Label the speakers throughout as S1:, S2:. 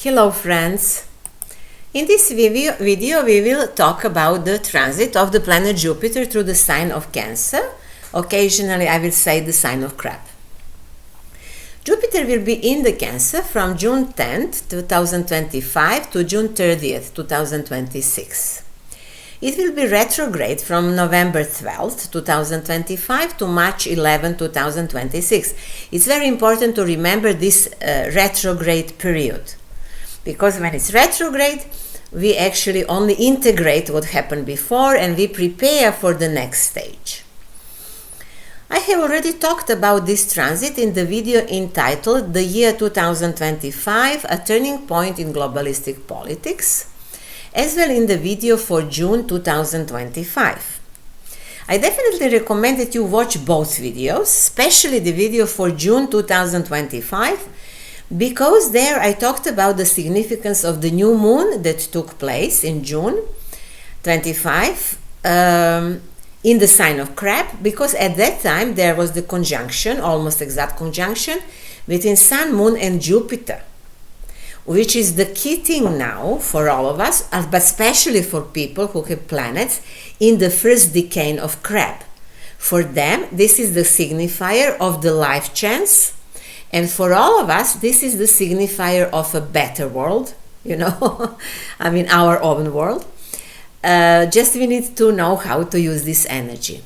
S1: Hello friends! In this video we will talk about the transit of the planet Jupiter through the sign of Cancer. Occasionally I will say the sign of Crab. Jupiter will be in the Cancer from June 10th, 2025 to June 30th, 2026. It will be retrograde from November 12th, 2025 to March 11th, 2026. It's very important to remember this retrograde period, because when it's retrograde, we actually only integrate what happened before and we prepare for the next stage. I have already talked about this transit in the video entitled The Year 2025, A Turning Point in Globalistic Politics, as well in the video for June 2025. I definitely recommend that you watch both videos, especially the video for June 2025, because there I talked about the significance of the new moon that took place in June 25 in the sign of Crab, because at that time there was the conjunction, almost exact conjunction, between Sun, Moon and Jupiter, which is the key thing now for all of us, but especially for people who have planets in the first decade of Crab. For them, this is the signifier of the life chance, and for all of us, this is the signifier of a better world, I mean our own world. Just we need to know how to use this energy.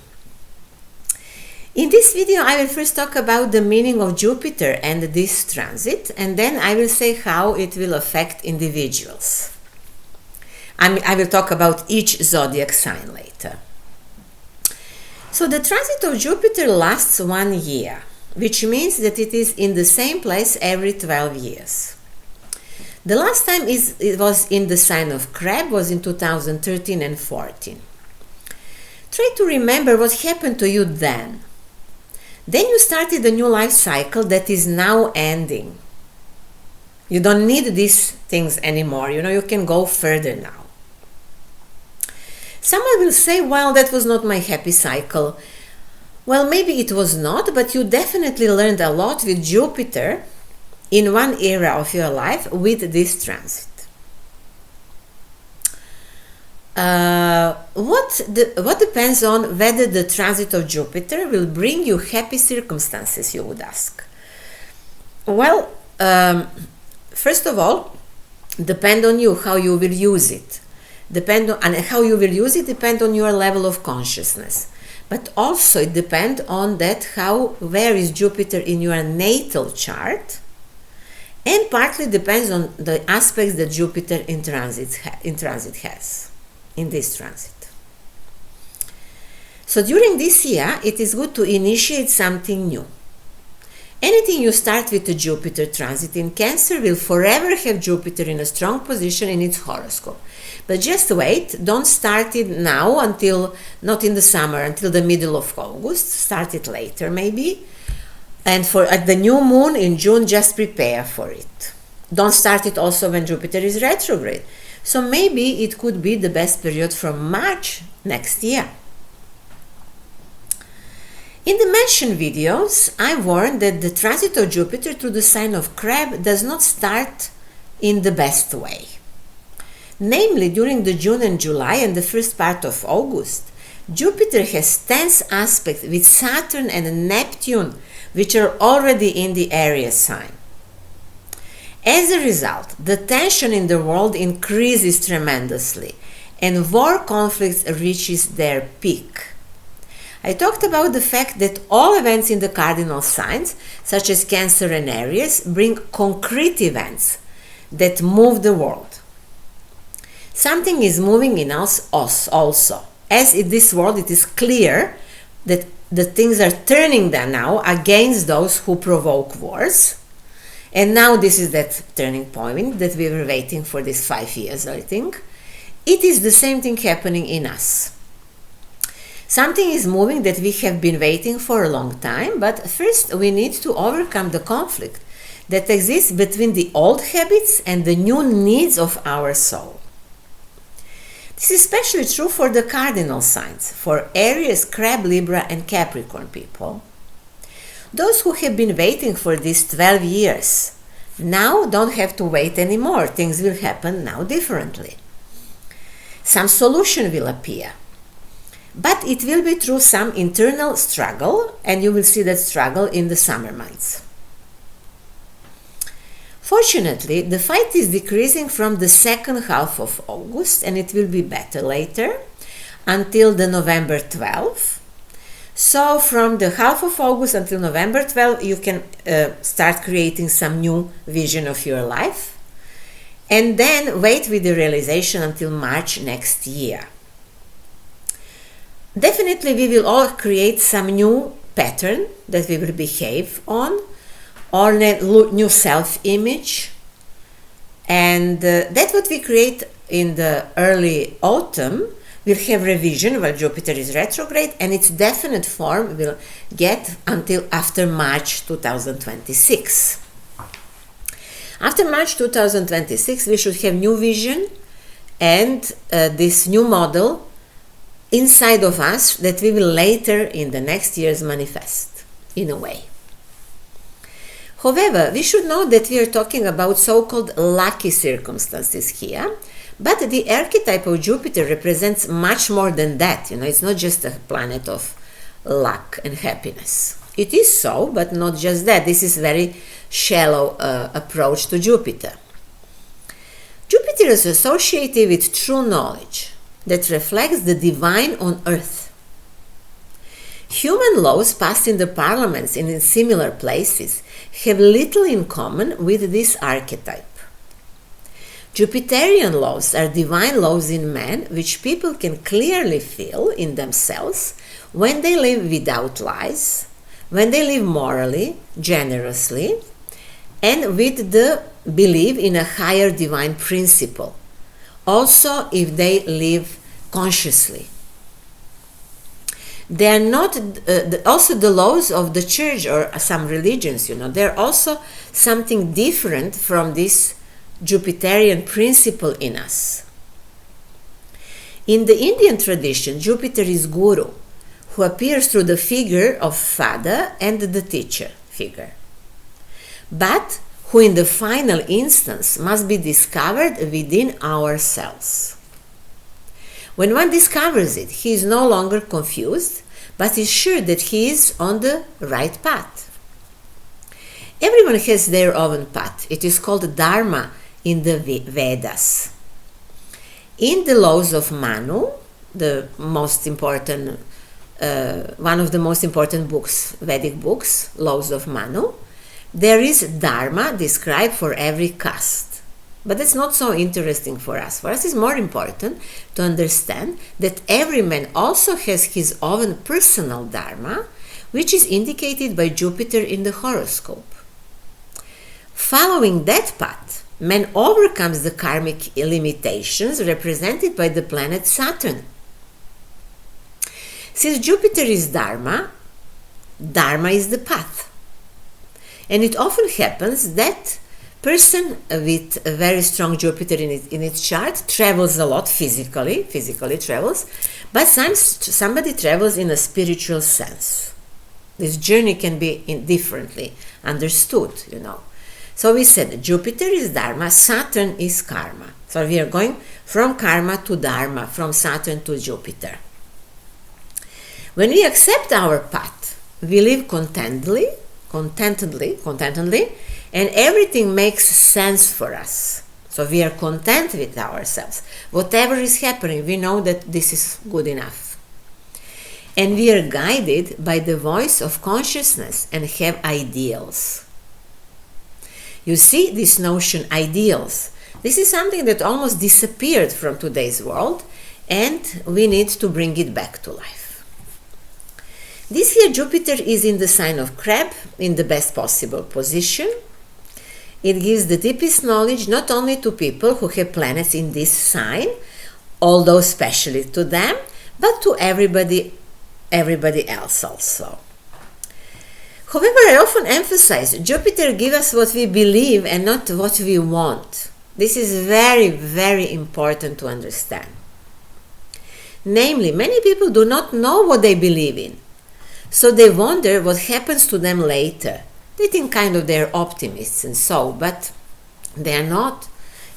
S1: In this video, I will first talk about the meaning of Jupiter and this transit, and then I will say how it will affect individuals. I will talk about each zodiac sign later. So the transit of Jupiter lasts 1 year, which means that it is in the same place every 12 years. The last time it was in the sign of Crab was in 2013 and 14. Try to remember what happened to you then. Then you started a new life cycle that is now ending. You don't need these things anymore, you can go further now. Someone will say, well, that was not my happy cycle. Well, maybe it was not, but you definitely learned a lot with Jupiter in one era of your life with this transit. What depends on whether the transit of Jupiter will bring you happy circumstances, you would ask? Well, first of all, depend on you how you will use it. How you will use it depends on your level of consciousness. But also it depends on that where is Jupiter in your natal chart, and partly depends on the aspects that Jupiter in transit has, in this transit. So during this year, it is good to initiate something new. Anything you start with a Jupiter transit in Cancer will forever have Jupiter in a strong position in its horoscope. But just wait, don't start it now not in the summer, until the middle of August, start it later maybe. And at the new moon in June, just prepare for it. Don't start it also when Jupiter is retrograde. So maybe it could be the best period from March next year. In the mentioned videos, I warned that the transit of Jupiter through the sign of Crab does not start in the best way. Namely, during the June and July and the first part of August, Jupiter has tense aspects with Saturn and Neptune, which are already in the Aries sign. As a result, the tension in the world increases tremendously and war conflicts reaches their peak. I talked about the fact that all events in the cardinal signs, such as Cancer and Aries, bring concrete events that move the world. Something is moving in us also. As in this world, it is clear that the things are turning now against those who provoke wars. And now this is that turning point that we were waiting for these 5 years, I think. It is the same thing happening in us. Something is moving that we have been waiting for a long time, but first we need to overcome the conflict that exists between the old habits and the new needs of our soul. This is especially true for the cardinal signs, for Aries, Crab, Libra and Capricorn people. Those who have been waiting for these 12 years Now don't have to wait anymore. Things will happen now differently. Some solution will appear. But it will be through some internal struggle, and you will see that struggle in the summer months. Fortunately, the fight is decreasing from the second half of August, and it will be better later, until the November 12th. So from the half of August until November 12th, you can start creating some new vision of your life. And then wait with the realization until March next year. Definitely we will all create some new pattern that we will behave on, or new self-image. And that's what we create in the early autumn. We'll have revision while Jupiter is retrograde, and its definite form will get until after March 2026. After March 2026, we should have new vision and this new model inside of us that we will later in the next years manifest in a way. However, we should know that we are talking about so-called lucky circumstances here, but the archetype of Jupiter represents much more than that. It's not just a planet of luck and happiness. It is so, but not just that. This is very shallow approach to Jupiter. Jupiter is associated with true knowledge that reflects the divine on earth. Human laws passed in the parliaments and in similar places have little in common with this archetype. Jupiterian laws are divine laws in man, which people can clearly feel in themselves when they live without lies, when they live morally, generously, and with the belief in a higher divine principle. Also, if they live consciously. They are not also the laws of the church or some religions, they're also something different from this Jupiterian principle in us. In the Indian tradition, Jupiter is Guru, who appears through the figure of father and the teacher figure, but who in the final instance must be discovered within ourselves. When one discovers it, he is no longer confused, but is sure that he is on the right path. Everyone has their own path. It is called Dharma in the Vedas. In the laws of Manu, the most important, one of the most important books, Vedic books, laws of Manu, there is Dharma described for every caste. But that's not so interesting for us. For us it's more important to understand that every man also has his own personal Dharma, which is indicated by Jupiter in the horoscope. Following that path, man overcomes the karmic limitations represented by the planet Saturn. Since Jupiter is Dharma, Dharma is the path. And it often happens that person with a very strong Jupiter in its chart travels a lot physically travels, but somebody travels in a spiritual sense. This journey can be differently understood, So we said Jupiter is Dharma, Saturn is Karma. So we are going from Karma to Dharma, from Saturn to Jupiter. When we accept our path, we live contentedly, and everything makes sense for us. So we are content with ourselves. Whatever is happening, we know that this is good enough. And we are guided by the voice of consciousness and have ideals. You see this notion, ideals. This is something that almost disappeared from today's world, and we need to bring it back to life. This year Jupiter is in the sign of Crab, in the best possible position. It gives the deepest knowledge not only to people who have planets in this sign, although especially to them, but to everybody else also. However, I often emphasize Jupiter gives us what we believe and not what we want. This is very, very important to understand. Namely, many people do not know what they believe in, so they wonder what happens to them later. They think kind of they're optimists and so, but They are not,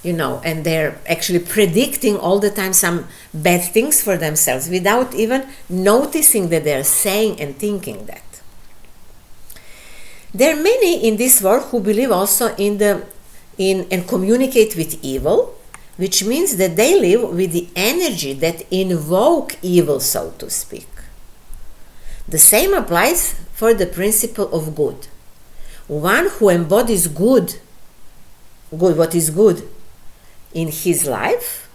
S1: and they're actually predicting all the time some bad things for themselves without even noticing that they're saying and thinking that. There are many in this world who believe also in and communicate with evil, which means that they live with the energy that invoke evil, so to speak. The same applies for the principle of good. One who embodies what is good in his life,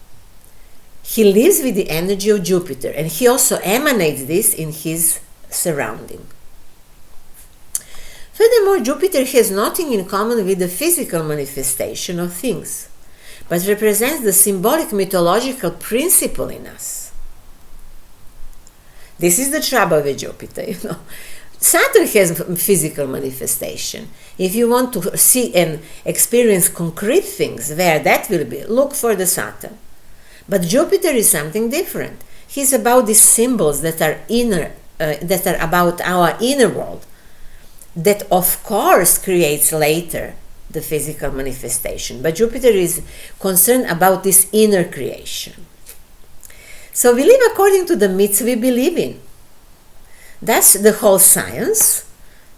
S1: he lives with the energy of Jupiter, and he also emanates this in his surrounding. Furthermore, Jupiter has nothing in common with the physical manifestation of things, but represents the symbolic mythological principle in us. This is the trouble with Jupiter, Saturn has physical manifestation. If you want to see and experience concrete things, where that will be, look for the Saturn. But Jupiter is something different. He's about these symbols that are that are about our inner world, that of course creates later the physical manifestation. But Jupiter is concerned about this inner creation. So we live according to the myths we believe in. That's the whole science.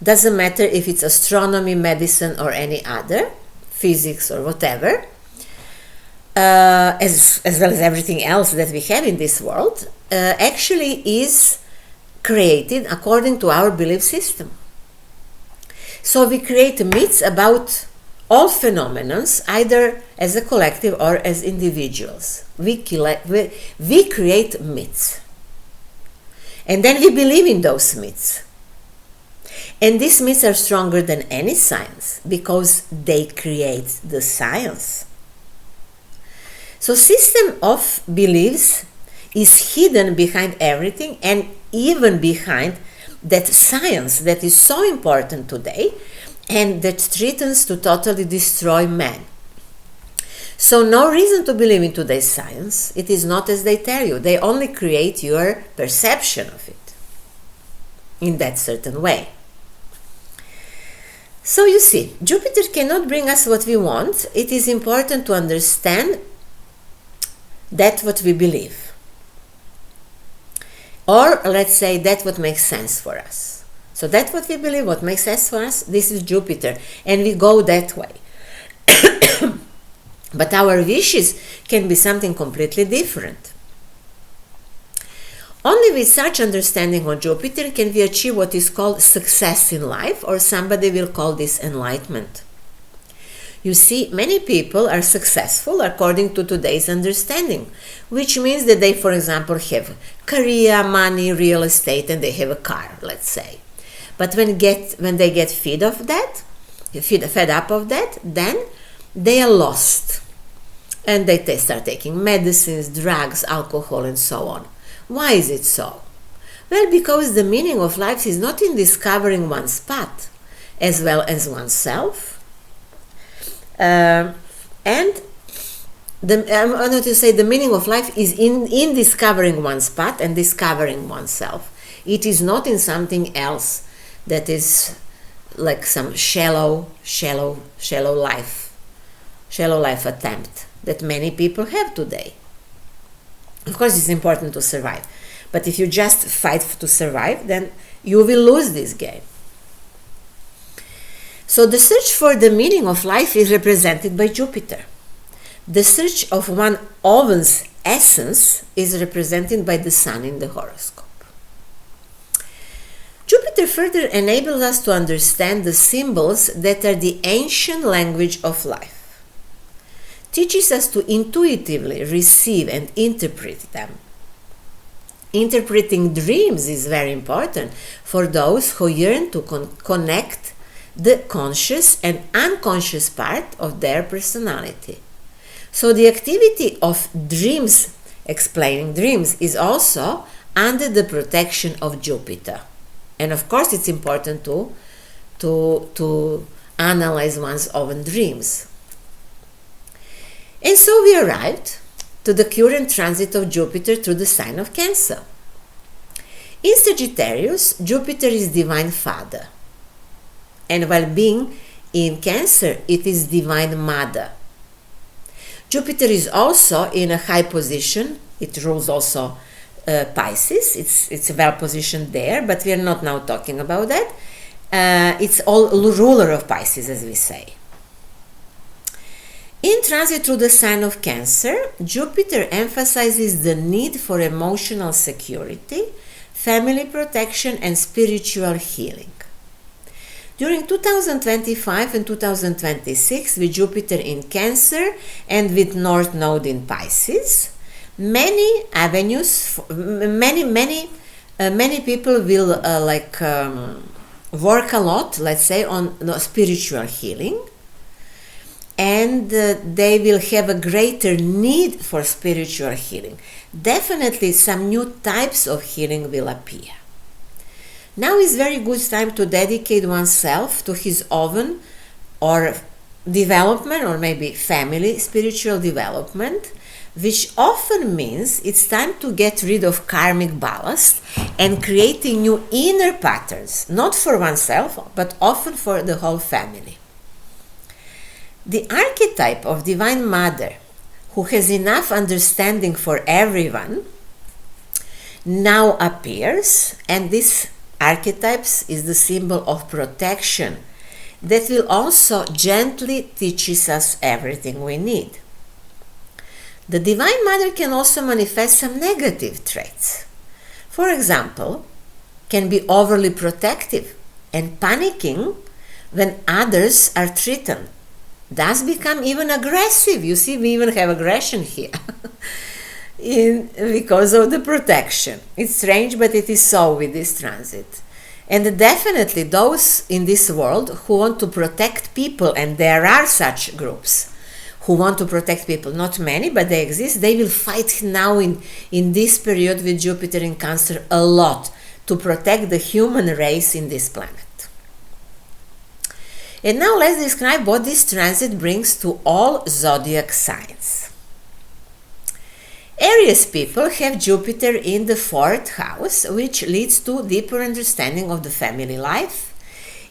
S1: Doesn't matter if it's astronomy, medicine, or any other, physics or whatever, as well as everything else that we have in this world, actually is created according to our belief system. So we create myths about all phenomena, either as a collective or as individuals. We create myths. And then we believe in those myths. And these myths are stronger than any science because they create the science. So system of beliefs is hidden behind everything, and even behind that science that is so important today and that threatens to totally destroy man. So no reason to believe in today's science. It is not as they tell you. They only create your perception of it in that certain way. So you see, Jupiter cannot bring us what we want. It is important to understand that what we believe. Or let's say that what makes sense for us. So that's what we believe, what makes sense for us, this is Jupiter. And we go that way. But our wishes can be something completely different. Only with such understanding of Jupiter can we achieve what is called success in life, or somebody will call this enlightenment. You see, many people are successful according to today's understanding, which means that they, for example, have career, money, real estate, and they have a car, let's say. But when they get fed up of that, then they are lost. And they start taking medicines, drugs, alcohol, and so on. Why is it so? Well, because the meaning of life is not in discovering one's path, as well as oneself. And I want to say the meaning of life is in discovering one's path and discovering oneself. It is not in something else that is like some shallow life attempt that many people have today. Of course, it's important to survive, but if you just fight to survive, then you will lose this game. So the search for the meaning of life is represented by Jupiter. The search of one's essence is represented by the Sun in the horoscope. Jupiter further enables us to understand the symbols that are the ancient language of life. Teaches us to intuitively receive and interpret them. Interpreting dreams is very important for those who yearn to connect the conscious and unconscious part of their personality. So the activity of dreams, explaining dreams, is also under the protection of Jupiter. And of course it's important to analyze one's own dreams. And so we arrived to the current transit of Jupiter through the sign of Cancer. In Sagittarius, Jupiter is Divine Father. And while being in Cancer, it is Divine Mother. Jupiter is also in a high position. It rules also Pisces. It's well positioned there, but we are not now talking about that. It's all ruler of Pisces, as we say. In transit through the sign of Cancer, Jupiter emphasizes the need for emotional security, family protection, and spiritual healing. During 2025 and 2026, with Jupiter in Cancer and with North Node in Pisces, many avenues, many people will work a lot, let's say, on spiritual healing, and they will have a greater need for spiritual healing. Definitely some new types of healing will appear. Now is very good time to dedicate oneself to his own or development, or maybe family spiritual development, which often means it's time to get rid of karmic ballast and creating new inner patterns, not for oneself, but often for the whole family. The archetype of Divine Mother, who has enough understanding for everyone, now appears, and this archetypes is the symbol of protection that will also gently teaches us everything we need. The Divine Mother can also manifest some negative traits. For example, can be overly protective and panicking when others are threatened. Thus become even aggressive. You see, we even have aggression here. Because of the protection. It's strange, but it is so with this transit. And definitely those in this world who want to protect people, and there are such groups who want to protect people, not many, but they exist, they will fight now in this period with Jupiter in Cancer a lot to protect the human race in this planet. And now let's describe what this transit brings to all zodiac signs. Aries people have Jupiter in the 4th house, which leads to deeper understanding of the family life,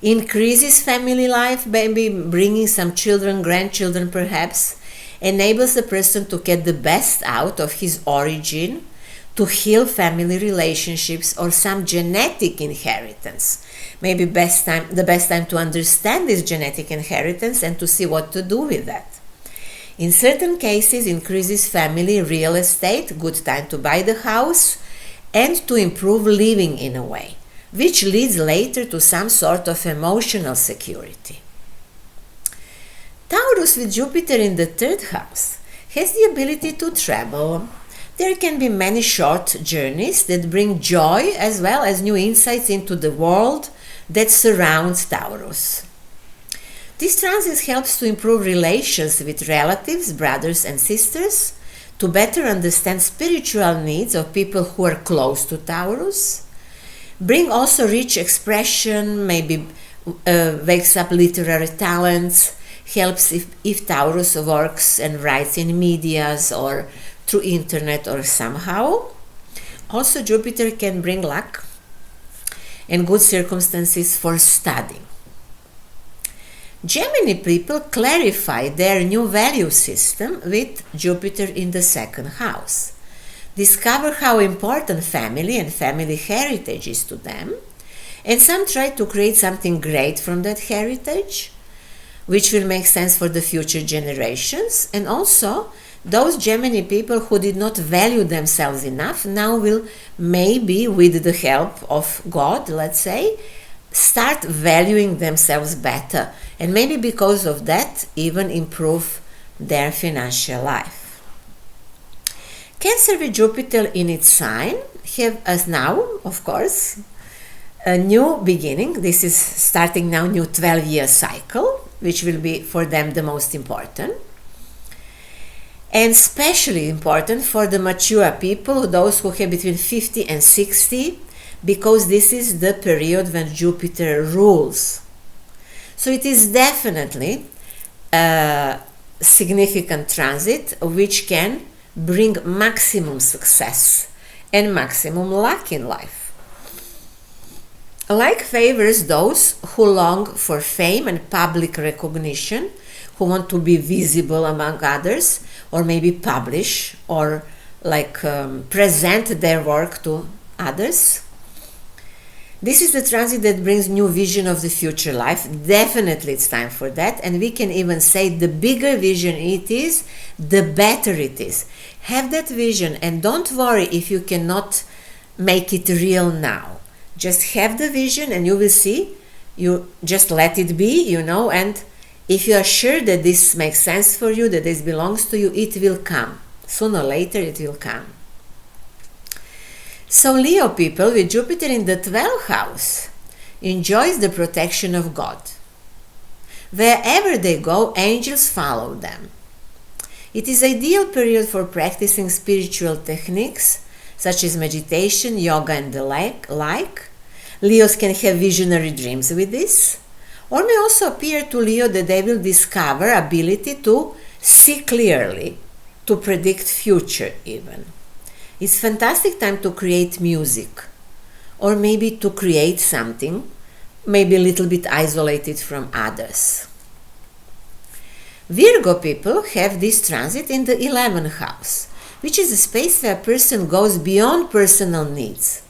S1: increases family life, maybe bringing some children, grandchildren perhaps, enables the person to get the best out of his origin, to heal family relationships or some genetic inheritance. Maybe the best time to understand this genetic inheritance and to see what to do with that. In certain cases, increases family real estate, good time to buy the house, and to improve living in a way, which leads later to some sort of emotional security. Taurus with Jupiter in the 3rd house has the ability to travel. There can be many short journeys that bring joy as well as new insights into the world that surrounds Taurus. This transit helps to improve relations with relatives, brothers and sisters, to better understand spiritual needs of people who are close to Taurus, bring also rich expression, maybe wakes up literary talents, helps if Taurus works and writes in medias or through internet or somehow. Also Jupiter can bring luck and good circumstances for studying. Gemini people clarify their new value system with Jupiter in the 2nd house. Discover how important family and family heritage is to them, and some try to create something great from that heritage, which will make sense for the future generations. And also, those Gemini people who did not value themselves enough now will, maybe with the help of God, let's say, start valuing themselves better, and maybe because of that even improve their financial life. Cancer with Jupiter in its sign have as now, of course, a new beginning. This is starting now new 12-year cycle, which will be for them the most important, and especially important for the mature people, those who have between 50 and 60, because this is the period when Jupiter rules. So it is definitely a significant transit which can bring maximum success and maximum luck in life. Like favors those who long for fame and public recognition, who want to be visible among others, or maybe publish or present their work to others. This is the transit that brings new vision of the future life. Definitely it's time for that, and we can even say the bigger vision it is, the better it is. Have that vision and don't worry if you cannot make it real now. Just have the vision and you will see. You just let it be, and if you are sure that this makes sense for you, that this belongs to you, it will come. Sooner or later it will come. So Leo people with Jupiter in the 12th house enjoys the protection of God. Wherever they go, angels follow them. It is ideal period for practicing spiritual techniques such as meditation, yoga and the like. Leos can have visionary dreams with this, or may also appear to Leo that they will discover ability to see clearly, to predict future even. It's fantastic time to create music, or maybe to create something, maybe a little bit isolated from others. Virgo people have this transit in the 11th house, which is a space where a person goes beyond personal needs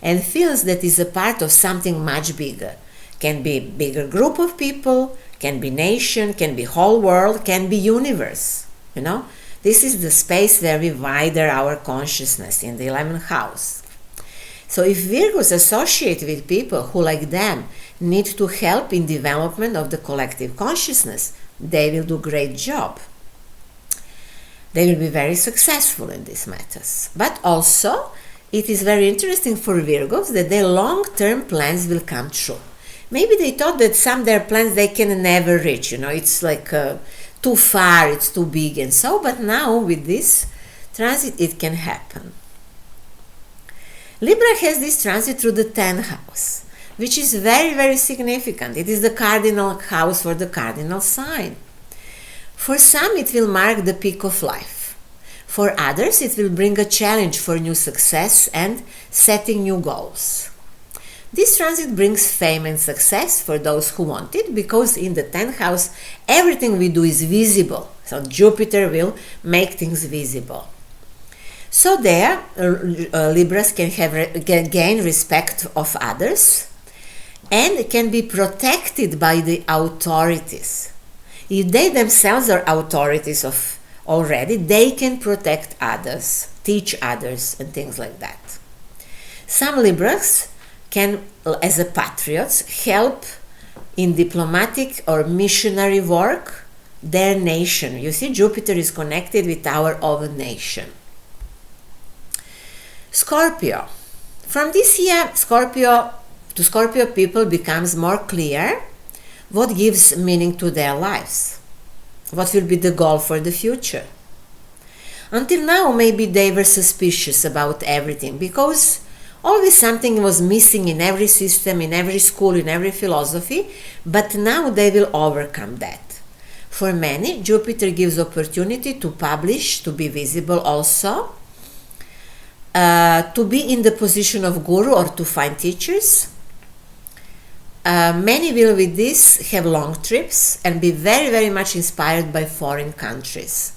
S1: and feels that is a part of something much bigger. Can be a bigger group of people, can be nation, can be whole world, can be universe, This is the space where we widen our consciousness in the 11th house. So if Virgos associate with people who, like them, need to help in development of the collective consciousness, they will do a great job. They will be very successful in these matters. But also, it is very interesting for Virgos that their long-term plans will come true. Maybe they thought that some of their plans they can never reach, it's like too far, it's too big and so, but now with this transit it can happen. Libra has this transit through the 10th house, which is very, very significant. It is the cardinal house for the cardinal sign. For some it will mark the peak of life. For others it will bring a challenge for new success and setting new goals. This transit brings fame and success for those who want it, because in the 10th house, everything we do is visible. So Jupiter will make things visible. So there, Libras can gain respect of others and can be protected by the authorities. If they themselves are authorities already, they can protect others, teach others, and things like that. Some Libras can, as a patriots, help in diplomatic or missionary work their nation. You see, Jupiter is connected with our own nation. Scorpio. From this year, Scorpio people becomes more clear what gives meaning to their lives. What will be the goal for the future? Until now, maybe they were suspicious about everything because always something was missing in every system, in every school, in every philosophy, but now they will overcome that. For many, Jupiter gives opportunity to publish, to be visible also, to be in the position of guru or to find teachers. Many will with this have long trips and be very, very much inspired by foreign countries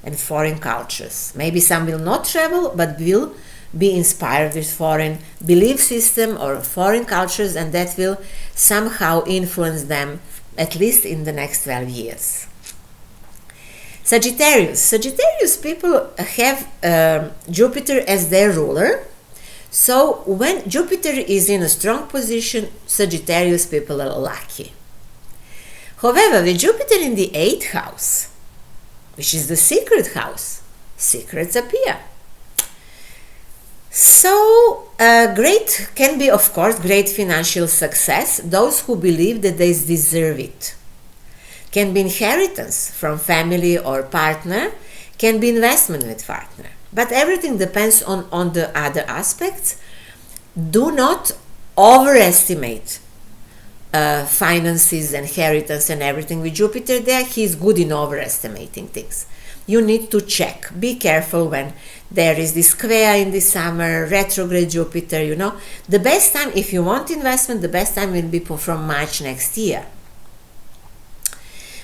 S1: and foreign cultures. Maybe some will not travel, but will be inspired with foreign belief system or foreign cultures, and that will somehow influence them at least in the next 12 years. Sagittarius people have Jupiter as their ruler. So when Jupiter is in a strong position, Sagittarius people are lucky. However, with Jupiter in the 8th house, which is the secret house, secrets appear. So great can be, of course, great financial success, those who believe that they deserve it. Can be inheritance from family or partner, can be investment with partner. But everything depends on the other aspects. Do not overestimate finances, inheritance and everything. With Jupiter there, he is good in overestimating things. you need to check. Be careful when there is this square in the summer, retrograde Jupiter, you know. The best time, if you want investment, the best time will be from March next year.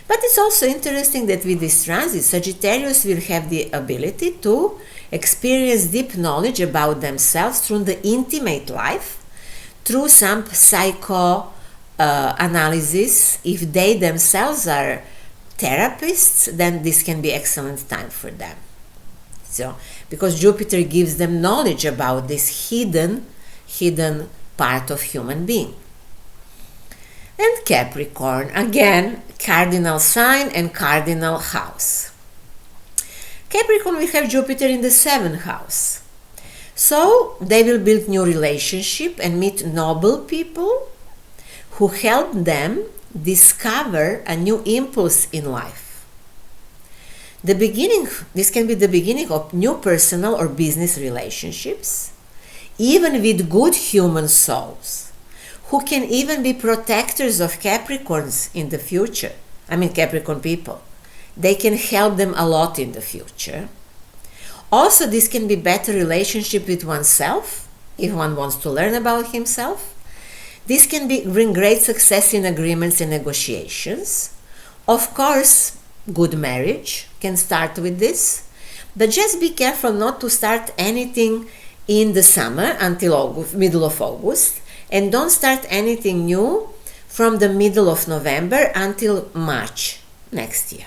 S1: But it's also interesting that with this transit, Sagittarius will have the ability to experience deep knowledge about themselves through the intimate life, through some psycho analysis. If they themselves are therapists, then this can be excellent time for them. So, because Jupiter gives them knowledge about this hidden part of human being. And Capricorn, again, cardinal sign and cardinal house. Capricorn will have Jupiter in the 7th house. So they will build new relationship and meet noble people who help them discover a new impulse in life. This can be the beginning of new personal or business relationships, even with good human souls, who can even be protectors of Capricorns in the future. I mean, Capricorn people. They can help them a lot in the future. Also, this can be better relationship with oneself, if one wants to learn about himself. This can bring great success in agreements and negotiations. Of course, good marriage can start with this. But just be careful not to start anything in the summer until August, middle of August. And don't start anything new from the middle of November until March next year.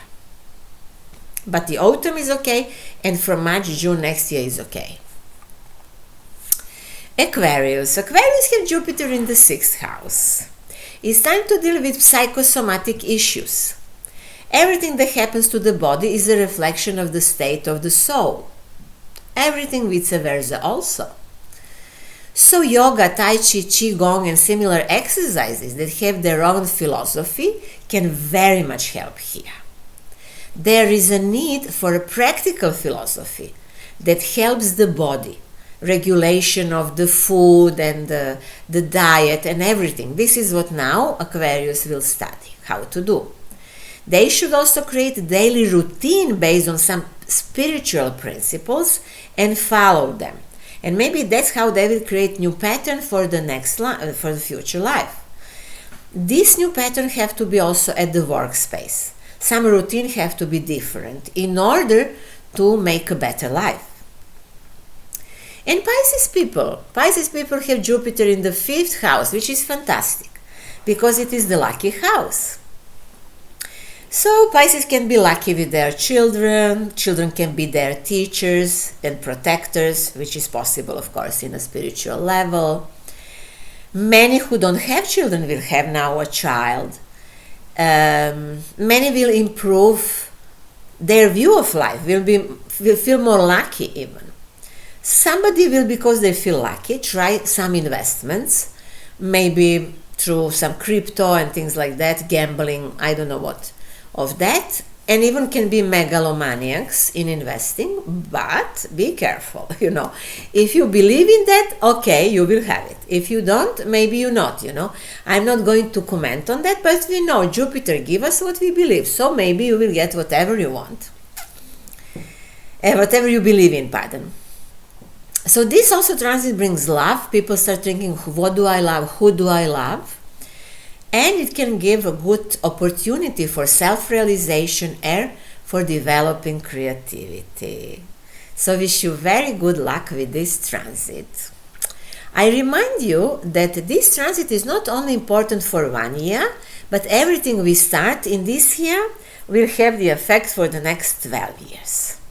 S1: But the autumn is okay, and from March, June next year is okay. Aquarius have Jupiter in the 6th house. It's time to deal with psychosomatic issues. Everything that happens to the body is a reflection of the state of the soul. Everything vice versa also. So yoga, tai chi, qigong and similar exercises that have their own philosophy can very much help here. There is a need for a practical philosophy that helps the body, regulation of the food and the diet and everything. This is what now Aquarius will study, how to do. They should also create a daily routine based on some spiritual principles and follow them. And maybe that's how they will create new pattern for the for the future life. This new pattern have to be also at the workspace. Some routine have to be different in order to make a better life. And Pisces people have Jupiter in the 5th house, which is fantastic because it is the lucky house. So Pisces can be lucky with their children can be their teachers and protectors, which is possible, of course, in a spiritual level. Many who don't have children will have now a child. Many will improve their view of life, will feel more lucky even. Somebody will, because they feel lucky, try some investments, maybe through some crypto and things like that, gambling, I don't know what of that, and even can be megalomaniacs in investing, but be careful, you know. If you believe in that, okay, you will have it. If you don't, maybe you not, you know. I'm not going to comment on that, but we know Jupiter give us what we believe, so maybe you will get whatever you want. Whatever you believe in, pardon. So this also transit brings love. People start thinking, what do I love? Who do I love? And it can give a good opportunity for self-realization and for developing creativity. So wish you very good luck with this transit. I remind you that this transit is not only important for 1 year, but everything we start in this year will have the effect for the next 12 years.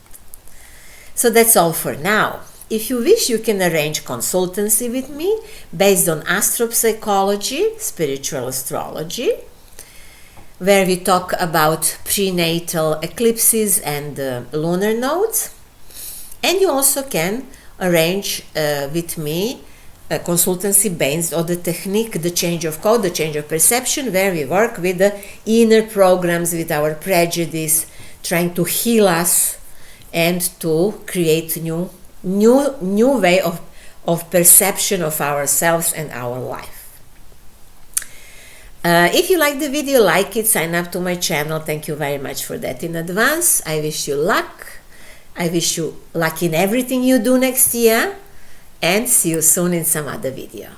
S1: So that's all for now. If you wish, you can arrange consultancy with me based on astropsychology, spiritual astrology, where we talk about prenatal eclipses and lunar nodes. And you also can arrange with me a consultancy based on the technique, the change of code, the change of perception, where we work with the inner programs, with our prejudice, trying to heal us and to create new way of perception of ourselves and our life. If you like the video, like it, sign up to my channel. Thank you very much for that in advance. I wish you luck. I wish you luck in everything you do next year, and see you soon in some other video.